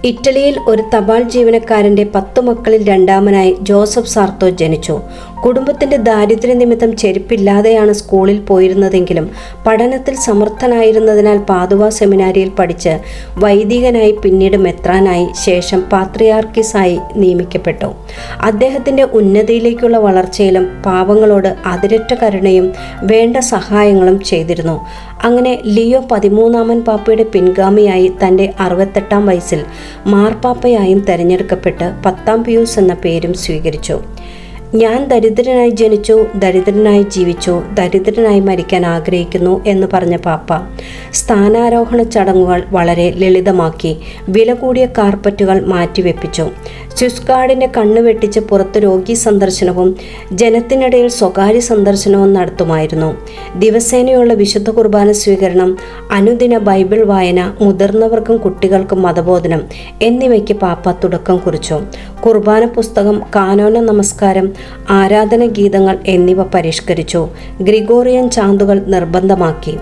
ഇറ്റലിയിൽ ഒരു തപാൽ ജീവനക്കാരന്റെ 10 മക്കളിൽ രണ്ടാമനായി ജോസഫ് സാർത്തോ ജനിച്ചു. കുടുംബത്തിന്റെ ദാരിദ്ര്യ നിമിത്തം ചെരുപ്പില്ലാതെയാണ് സ്കൂളിൽ പോയിരുന്നതെങ്കിലും പഠനത്തിൽ സമർത്ഥനായിരുന്നതിനാൽ പാദുവ സെമിനാരിയിൽ പഠിച്ച് വൈദികനായി, പിന്നീട് മെത്രാനായി, ശേഷം പാത്രിയാർക്കീസായി നിയമിക്കപ്പെട്ടു. അദ്ദേഹത്തിന്റെ ഉന്നതിയിലേക്കുള്ള വളർച്ചയിലും പാവങ്ങളോട് അതിരറ്റ കരുണയും വേണ്ട സഹായങ്ങളും ചെയ്തിരുന്നു. അങ്ങനെ ലിയോ 13 പാപ്പയുടെ പിൻഗാമിയായി തൻ്റെ 68 വയസ്സിൽ മാർപ്പാപ്പയായും തെരഞ്ഞെടുക്കപ്പെട്ട് 10 പിയൂസ് എന്ന പേരും സ്വീകരിച്ചു. ഞാൻ ദരിദ്രനായി ജനിച്ചു, ദരിദ്രനായി ജീവിച്ചു, ദരിദ്രനായി മരിക്കാൻ ആഗ്രഹിക്കുന്നു എന്ന് പറഞ്ഞ പാപ്പ സ്ഥാനാരോഹണ ചടങ്ങുകൾ വളരെ ലളിതമാക്കി വില കൂടിയ കാർപ്പറ്റുകൾ മാറ്റിവെപ്പിച്ചു. സ്വിസ് ഗാർഡിൻ്റെ കണ്ണ് വെട്ടിച്ച് പുറത്ത് രോഗി സന്ദർശനവും ജനത്തിനിടയിൽ സ്വകാര്യ സന്ദർശനവും നടത്തുമായിരുന്നു. ദിവസേനയുള്ള വിശുദ്ധ കുർബാന സ്വീകരണം, അനുദിന ബൈബിൾ വായന, മുതിർന്നവർക്കും കുട്ടികൾക്കും മതബോധനം എന്നിവയ്ക്ക് പാപ്പ തുടക്കം കുറിച്ചു. കുർബാന പുസ്തകം, കാനോന നമസ്കാരം, ആരാധന ഗീതങ്ങൾ എന്നിവ പരിഷ്കരിച്ചു. ഗ്രിഗോറിയൻ ചാന്തുകൾ നിർബന്ധമാക്കി.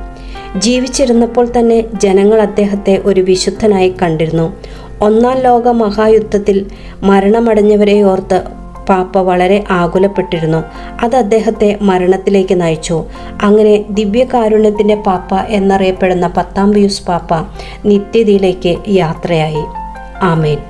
ജീവിച്ചിരുന്നപ്പോൾ തന്നെ ജനങ്ങൾ അദ്ദേഹത്തെ ഒരു വിശുദ്ധനായി കണ്ടിരുന്നു. 1-ാം ലോക മഹായുദ്ധത്തിൽ മരണമടഞ്ഞവരെ ഓർത്ത് പാപ്പ വളരെ ആകുലപ്പെട്ടിരുന്നു. അത് അദ്ദേഹത്തെ മരണത്തിലേക്ക് നയിച്ചു. അങ്ങനെ ദിവ്യകാരുണ്യത്തിൻ്റെ പാപ്പ എന്നറിയപ്പെടുന്ന 10 പിയൂസ് പാപ്പ നിത്യതയിലേക്ക് യാത്രയായി. ആമേൻ.